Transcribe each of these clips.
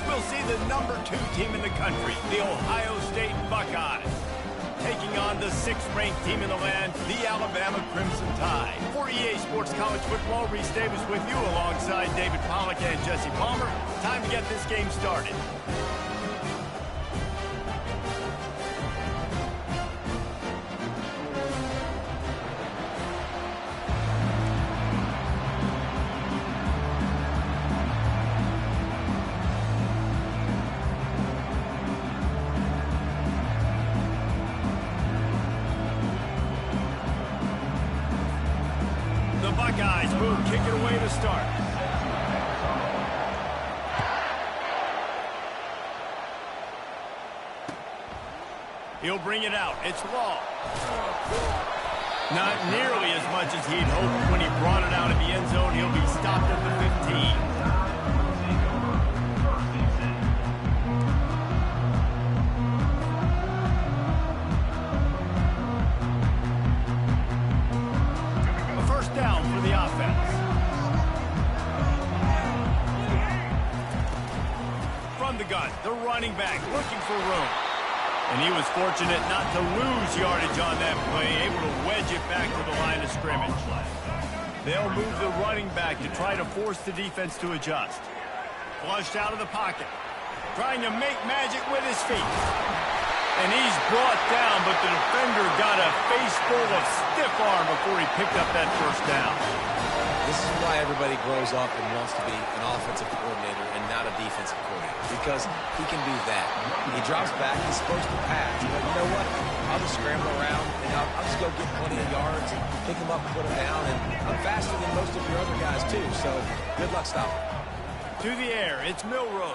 we'll see the #2 team in the country, the Ohio State Buckeyes, taking on the 6th-ranked team in the land, the Alabama Crimson Tide. For EA Sports College Football, Reese Davis with you alongside David Pollack and Jesse Palmer. Time to get this game started. Buckeyes will kick it away to start. He'll bring it out. It's Law. Not nearly as much as he'd hoped when he brought it out of the end zone. He'll be stopped at the 15. The running back looking for room. And he was fortunate not to lose yardage on that play, able to wedge it back to the line of scrimmage. They'll move the running back to try to force the defense to adjust. Flushed out of the pocket. Trying to make magic with his feet. And he's brought down, but the defender got a face full of stiff arm before he picked up that first down. This is why everybody grows up and wants to be an offensive coordinator and not a defensive coordinator, because he can do that. He drops back, he's supposed to pass, but you know what? I'll just scramble around, and I'll just go get plenty of yards and pick him up and put him down, and I'm faster than most of your other guys, too, so good luck stopping. To the air, it's Milroe.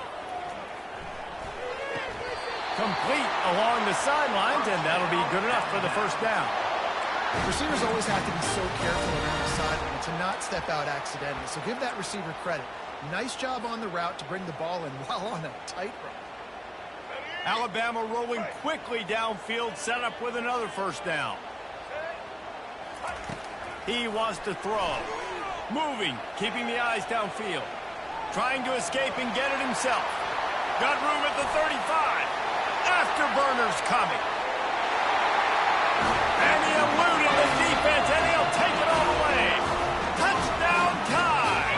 Complete along the sidelines, and that'll be good enough for the first down. Receivers always have to be so careful around the sideline to not step out accidentally, so give that receiver credit. Nice job on the route to bring the ball in while on a tightrope. Alabama rolling quickly downfield, set up with another first down. He wants to throw. Moving, keeping the eyes downfield. Trying to escape and get it himself. Got room at the 35. Afterburners coming. And he eluded the defense, and he'll take it all the way. Touchdown Tide!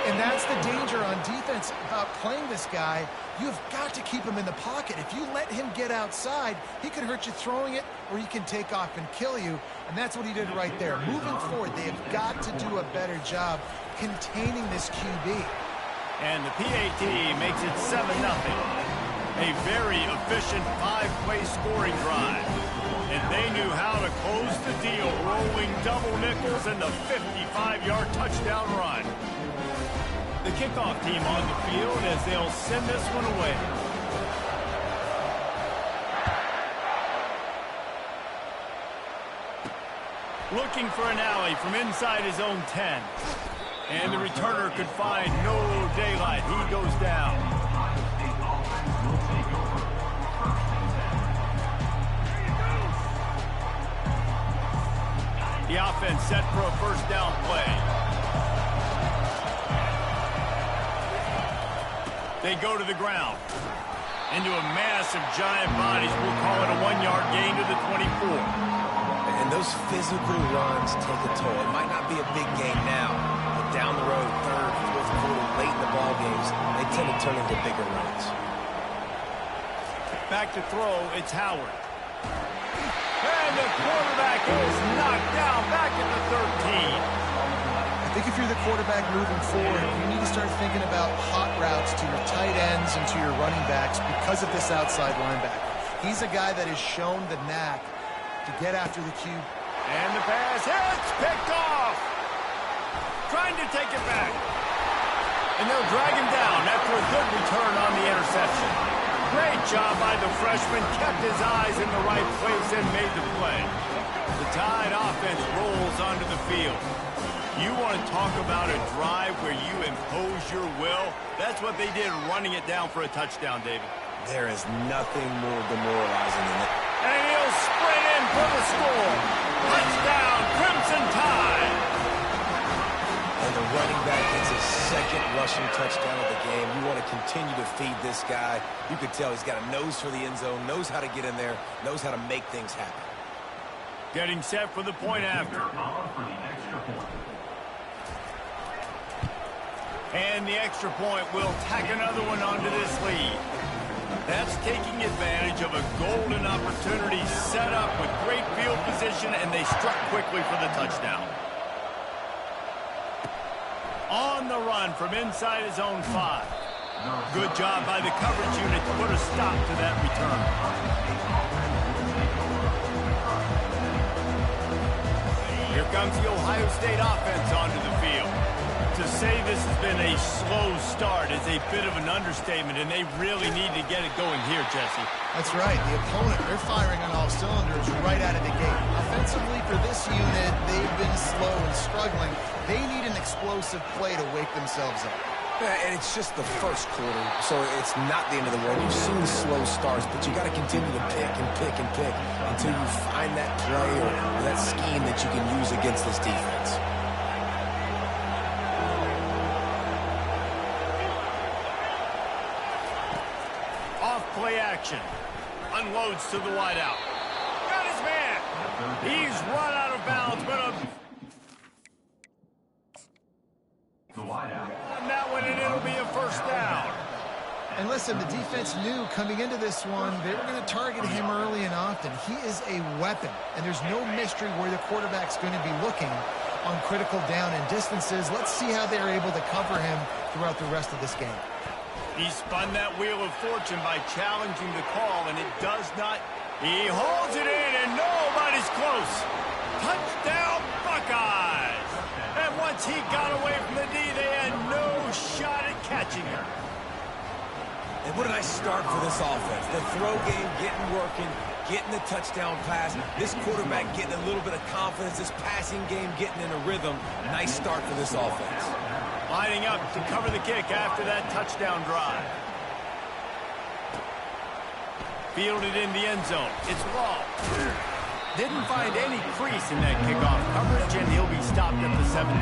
And that's the danger on defense about playing this guy. You've got to keep him in the pocket. If you let him get outside, he can hurt you throwing it, or he can take off and kill you. And that's what he did right there. Moving forward, they have got to do a better job containing this QB. And the PAT makes it 7-0. A very efficient 5-play scoring drive. And they knew how to close the deal, rolling double nickels and the 55-yard touchdown run. The kickoff team on the field as they'll send this one away. Looking for an alley from inside his own 10. And the returner could find no daylight. He goes down. The offense set for a first down play. They go to the ground. Into a mass of giant bodies. We'll call it a 1-yard gain to the 24. And those physical runs take a toll. It might not be a big game now, but down the road, third, fourth quarter, late in the ball games, they tend to turn into bigger runs. Back to throw, it's Howard. And the quarterback is knocked down back at the 13. I think if you're the quarterback moving forward, you need to start thinking about hot routes to your tight ends and to your running backs because of this outside linebacker. He's a guy that has shown the knack to get after the cube. And the pass, it's picked off. Trying to take it back. And they'll drag him down after a good return on the interception. Great job by the freshman, kept his eyes in the right place and made the play. The Tide offense rolls onto the field. You want to talk about a drive where you impose your will? That's what they did, running it down for a touchdown, David. There is nothing more demoralizing than that. And he'll sprint in for the score. Touchdown, Crimson Tide. And And the running back gets his second rushing touchdown of the game. You want to continue to feed this guy. You could tell he's got a nose for the end zone, knows how to get in there, knows how to make things happen. Getting set for the point after. And the extra point will tack another one onto this lead. That's taking advantage of a golden opportunity set up with great field position, and they struck quickly for the touchdown. On the run from inside his own 5. Good job by the coverage unit to put a stop to that return. Here comes the Ohio State offense onto the field. To say this has been a slow start is a bit of an understatement, and they really need to get it going here, Jesse. That's right. The opponent, they're firing on all cylinders right out of the gate. Offensively, for this unit, they've been slow and struggling. They need an explosive play to wake themselves up. Yeah, and it's just the first quarter, so it's not the end of the world. You've seen slow starts, but you got to continue to pick and pick and pick until you find that play or that scheme that you can use against this defense. Play action. Unloads to the wideout. Got his man. He's run out of bounds, but on that one, and it'll be a first down. And listen, the defense knew coming into this one, they were going to target him early and often. He is a weapon, and there's no mystery where the quarterback's going to be looking on critical down and distances. Let's see how they're able to cover him throughout the rest of this game. He spun that wheel of fortune by challenging the call, and it does not. He holds it in, and nobody's close. Touchdown, Buckeyes! And once he got away from the D, they had no shot at catching him. And what a nice start for this offense. The throw game getting working, getting the touchdown pass. This quarterback getting a little bit of confidence. This passing game getting in a rhythm. Nice start for this offense. Lining up to cover the kick after that touchdown drive. Fielded in the end zone. It's Law. Didn't find any crease in that kickoff coverage, and he'll be stopped at the 17.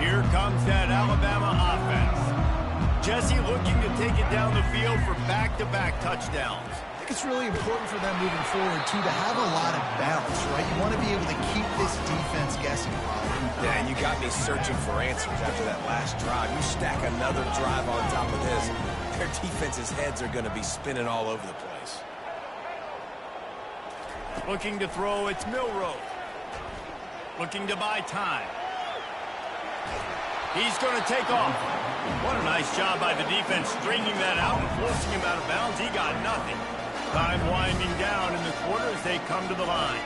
Here comes that Alabama offense. Jesse looking to take it down the field for back-to-back touchdowns. I think it's really important for them moving forward, too, to have a lot of balance, right? You want to be able to keep this defense guessing. Yeah, and you got me searching for answers after that last drive. You stack another drive on top of this, their defense's heads are going to be spinning all over the place. Looking to throw, it's Milroe. Looking to buy time. He's going to take off. What a nice job by the defense stringing that out and forcing him out of bounds. He got nothing. Time winding down in the quarter as they come to the line.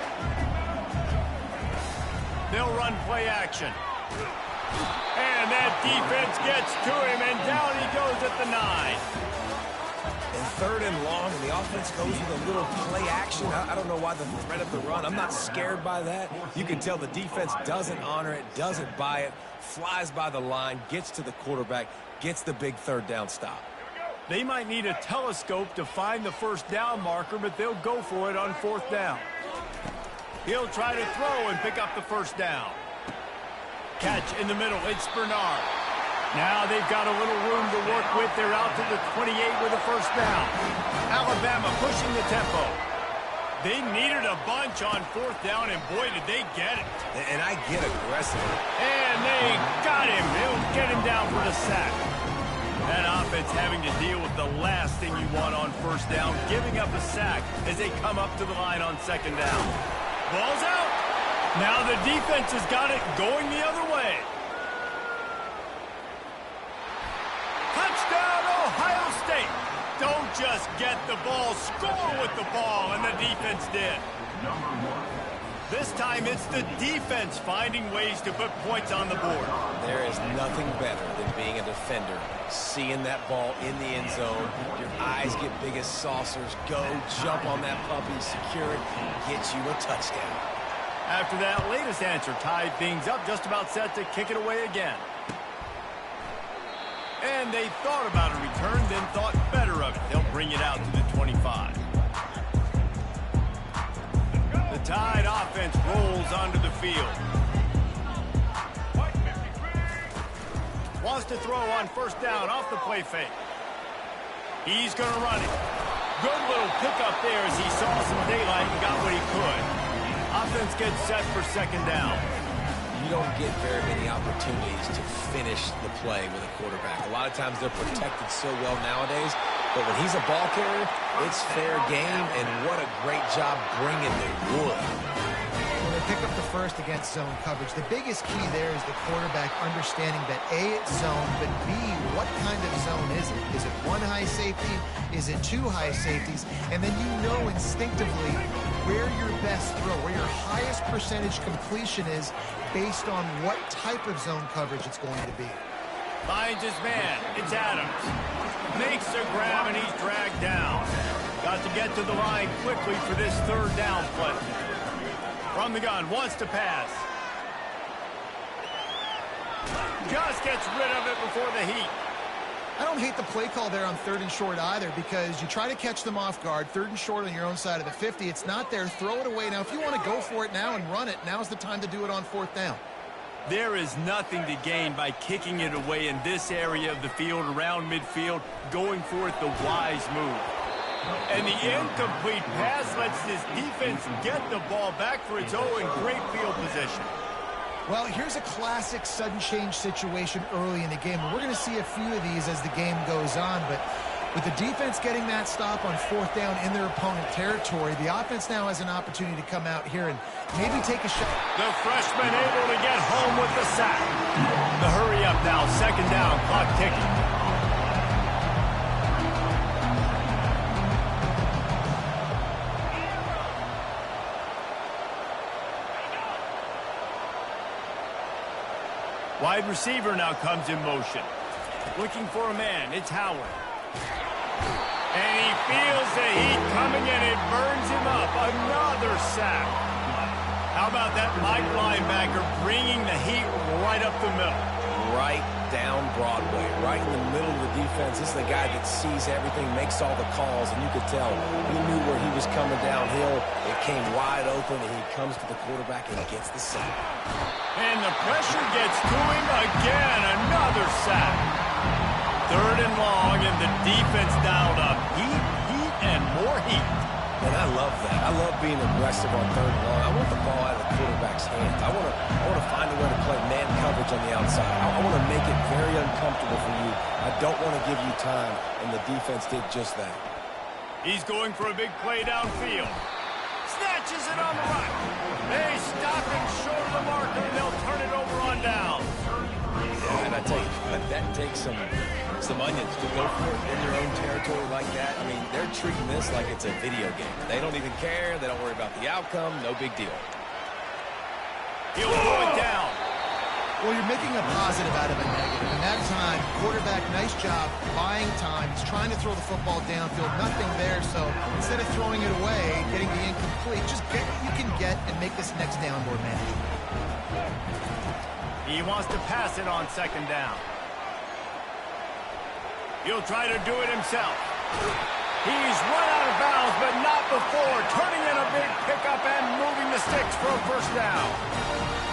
They'll run play action. And that defense gets to him, and down he goes at the 9. And 3rd and long, and the offense goes with a little play action. I don't know why the threat of the run. I'm not scared by that. You can tell the defense doesn't honor it, doesn't buy it, flies by the line, gets to the quarterback, gets the big 3rd down stop. They might need a telescope to find the first down marker, but they'll go for it on 4th down. He'll try to throw and pick up the first down. Catch in the middle. It's Bernard. Now they've got a little room to work with. They're out to the 28 with a first down. Alabama pushing the tempo. They needed a bunch on 4th down, and boy, did they get it. And I get aggressive. And they got him. They'll get him down for the sack. That offense having to deal with the last thing you want on 1st down, giving up a sack as they come up to the line on 2nd down. Ball's out. Now the defense has got it going the other way. Touchdown, Ohio State. Don't just get the ball, score with the ball, and the defense did. This time it's the defense finding ways to put points on the board. There is nothing better than being a defender, seeing that ball in the end zone. Your eyes get big as saucers. Go, jump on that puppy, secure it, get you a touchdown. After that latest answer tied things up, just about set to kick it away again. And they thought about a return, then thought better of it. They'll bring it out to the 25. The Tide offense rolls onto the field. Wants to throw on first down off the play fake. He's going to run it. Good little pickup there as he saw some daylight and got what he could. Offense gets set for second down. You don't get very many opportunities to finish the play with a quarterback. A lot of times they're protected so well nowadays, but when he's a ball carrier, it's fair game, and what a great job bringing the wood. When they pick up the first against zone coverage, the biggest key there is the quarterback understanding that A, it's zone, but B, what kind of zone is it? Is it one high safety? Is it two high safeties? And then you know instinctively where your best throw, where your highest percentage completion is based on what type of zone coverage it's going to be. Finds his man. It's Adams. Makes a grab, and he's dragged down. Got to get to the line quickly for this third down play. From the gun, wants to pass. Just gets rid of it before the heat. I don't hate the play call there on 3rd and short either, because you try to catch them off guard. 3rd and short on your own side of the 50. It's not there. Throw it away. Now, if you want to go for it now and run it, now's the time to do it on 4th down. There is nothing to gain by kicking it away in this area of the field, around midfield, going for it the wise move. And the incomplete pass lets this defense get the ball back for its own in great field position. Well, here's a classic sudden change situation early in the game. And we're going to see a few of these as the game goes on. But with the defense getting that stop on 4th down in their opponent territory, the offense now has an opportunity to come out here and maybe take a shot. The freshman able to get home with the sack. The hurry up now, second down, clock ticking. Wide receiver now comes in motion. Looking for a man. It's Howard. And he feels the heat coming in. It burns him up. Another sack. How about that Mike linebacker bringing the heat right up the middle? Right down Broadway, right in the middle of the defense. This is the guy that sees everything, makes all the calls, and you could tell he knew where he was coming downhill. It came wide open, and he comes to the quarterback and gets the sack. And the pressure gets to him again. Another sack. 3rd and long, and the defense dialed up. Heat, and more heat. And I love that. I love being aggressive on 3rd and long. I want the ball out of the quarterback's hands. I want to find a way to play man coverage on the outside. I want to make it very uncomfortable for you. I don't want to give you time, and the defense did just that. He's going for a big play downfield. Snatches it on the right. They stop him short of the marker, and they'll turn it over on down. Yeah, and I tell you, that takes some onions to go for it in their own territory like that. I mean, they're treating this like it's a video game. They don't even care. They don't worry about the outcome. No big deal. He'll throw it down. Well, you're making a positive out of a negative. And that time, quarterback, nice job buying time. He's trying to throw the football downfield. Nothing there, so instead of throwing it away, getting the incomplete, just get what you can get and make this next down more manageable. He wants to pass it on second down. He'll try to do it himself. He's run out of bounds, but not before. Turning in a big pickup and moving the sticks for a first down.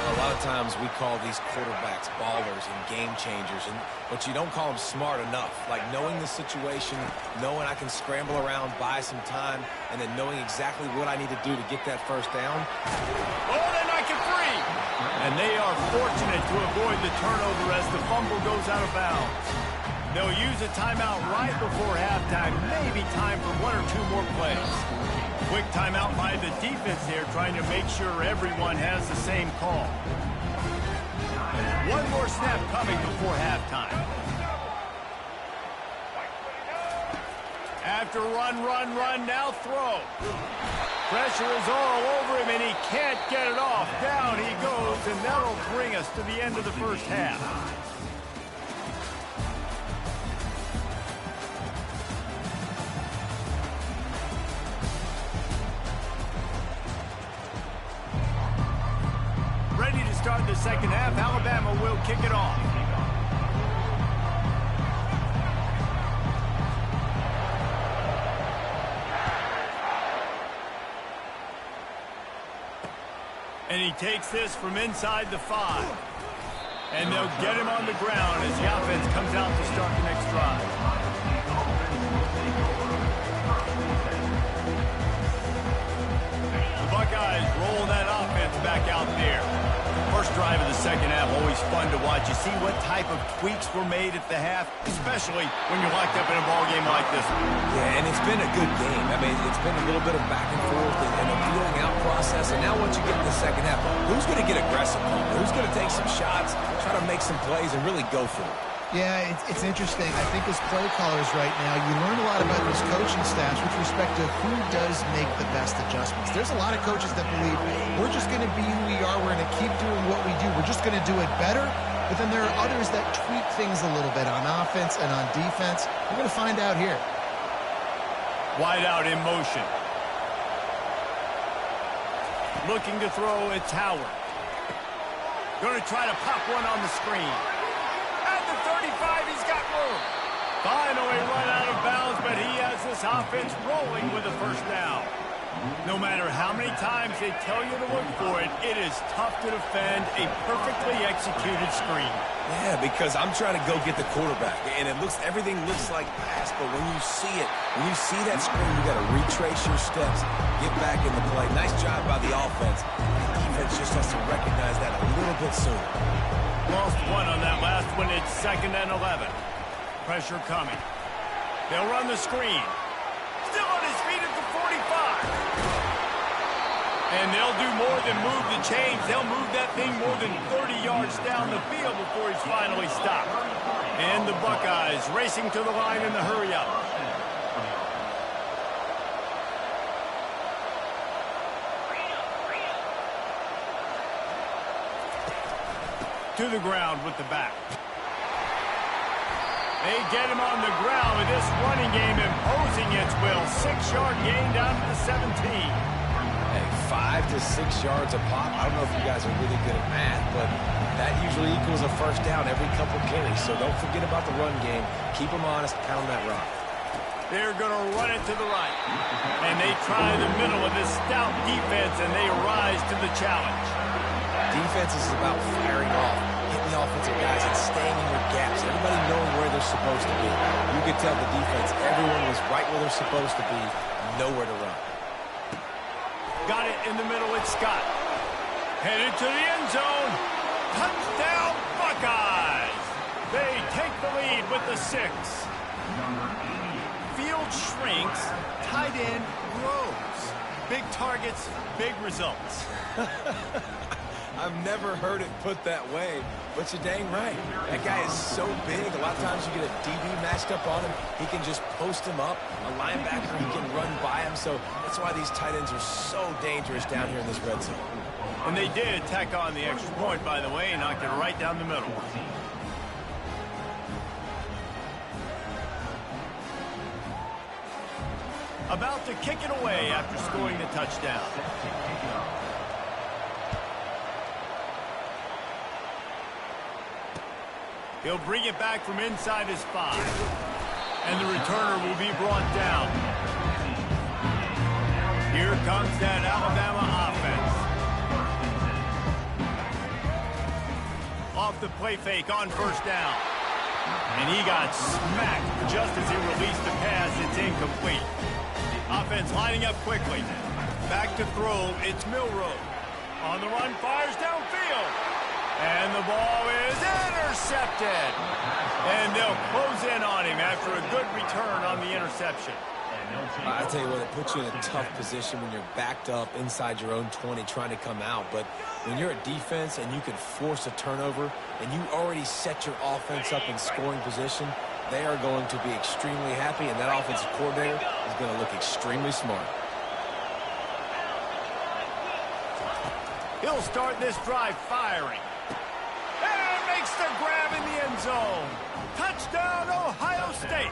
A lot of times we call these quarterbacks ballers and game changers, but you don't call them smart enough. Like knowing the situation, knowing I can scramble around, buy some time, and then knowing exactly what I need to do to get that first down. Oh, they knock it free. And they are fortunate to avoid the turnover as the fumble goes out of bounds. They'll use a timeout right before halftime. Maybe time for 1 or 2 more plays. Quick timeout by the defense there, trying to make sure everyone has the same call. 1 more snap coming before halftime. After run, now throw. Pressure is all over him, and he can't get it off. Down he goes, and that'll bring us to the end of the first half. Ready to start the second half. Alabama will kick it off. And he takes this from inside the 5. And they'll get him on the ground as the offense comes out to start the next drive. The Buckeyes roll that offense back out there. First drive of the second half, always fun to watch. You see what type of tweaks were made at the half, especially when you're locked up in a ball game like this one. Yeah, and it's been a good game. I mean, it's been a little bit of back and forth and a feeling out process. And now once you get in the second half, who's going to get aggressive? Who's going to take some shots, try to make some plays, and really go for it? Yeah, it's interesting. I think as play callers right now, you learn a lot about those coaching staffs with respect to who does make the best adjustments. There's a lot of coaches that believe we're just going to be who we are. We're going to keep doing what we do. We're just going to do it better. But then there are others that tweak things a little bit on offense and on defense. We're going to find out here. Wide out in motion. Looking to throw, it's Howard. Going to try to pop one on the screen. At the 35, he's got room. Finally run out of bounds, but he has this offense rolling with a first down. No matter how many times they tell you to look for it, it is tough to defend a perfectly executed screen. Yeah, because I'm trying to go get the quarterback, and everything looks like pass, but when you see it, when you see that screen, you got to retrace your steps, get back in the play. Nice job by the offense. The defense just has to recognize that a little bit sooner. Lost one on that last one. It's 2nd and 11. Pressure coming. They'll run the screen. Still on his feet at the 45. And they'll do more than move the chains. They'll move that thing more than 30 yards down the field before he's finally stopped. And the Buckeyes racing to the line in the hurry-up. To the ground with the back. They get him on the ground with this running game imposing its will. 6-yard gain down to the 17. Hey, 5 to 6 yards a pop. I don't know if you guys are really good at math, but that usually equals a first down every couple carries. So don't forget about the run game. Keep them honest, pound that rock. They're going to run it to the right. And they try the middle of this stout defense, and they rise to the challenge. Defense is about firing off, hitting the offensive guys and staying in your gaps. Everybody knowing where they're supposed to be. You could tell the defense, everyone was right where they're supposed to be, nowhere to run. Got it in the middle, it's Scott. Headed to the end zone. Touchdown, Buckeyes! They take the lead with the 6. Field shrinks, tight end grows. Big targets, big results. I've never heard it put that way, but you're dang right. That guy is so big. A lot of times you get a DB matched up on him. He can just post him up. A linebacker, he can run by him. So that's why these tight ends are so dangerous down here in this red zone. And they did tack on the extra point, by the way, and knocked it right down the middle. About to kick it away after scoring the touchdown. He'll bring it back from inside his 5. And the returner will be brought down. Here comes that Alabama offense. Off the play fake on first down. And he got smacked just as he released the pass. It's incomplete. Offense lining up quickly. Back to throw. It's Milroe. On the run, fires downfield. And the ball is intercepted. And they'll close in on him after a good return on the interception. I tell you what, it puts you in a tough position when you're backed up inside your own 20 trying to come out. But when you're a defense and you can force a turnover and you already set your offense up in scoring position, they are going to be extremely happy, and that offensive coordinator is going to look extremely smart. He'll start this drive firing. And makes the grab in the end zone. Touchdown, Ohio State.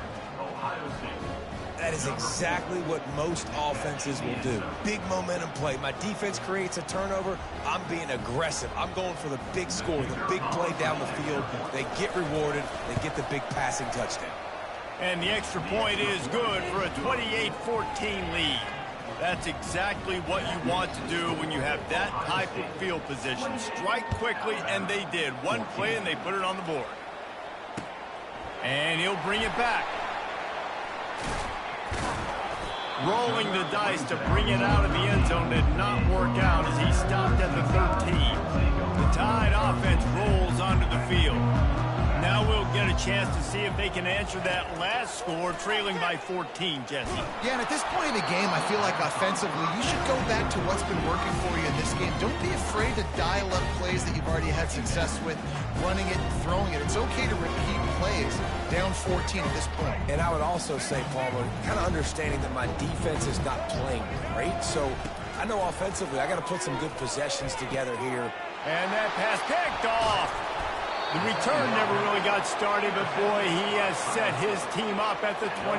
That is exactly what most offenses will do. Big momentum play. My defense creates a turnover. I'm being aggressive. I'm going for the big score, the big play down the field. They get rewarded. They get the big passing touchdown. And the extra point is good for a 28-14 lead. That's exactly what you want to do when you have that type of field position. Strike quickly, and they did. One play, and they put it on the board. And he'll bring it back. Rolling the dice to bring it out of the end zone did not work out as he stopped at the 13. The Tide offense rolls onto the field. Now we'll get a chance to see if they can answer that last score, trailing by 14, Jesse. Yeah, and at this point in the game, I feel like offensively, you should go back to what's been working for you in this game. Don't be afraid to dial up plays that you've already had success with, running it and throwing it. It's okay to repeat plays down 14 at this point. And I would also say, Palmer, kind of understanding that my defense is not playing great, so I know offensively I got to put some good possessions together here. And that pass picked off. The return never really got started, but boy, he has set his team up at the 20.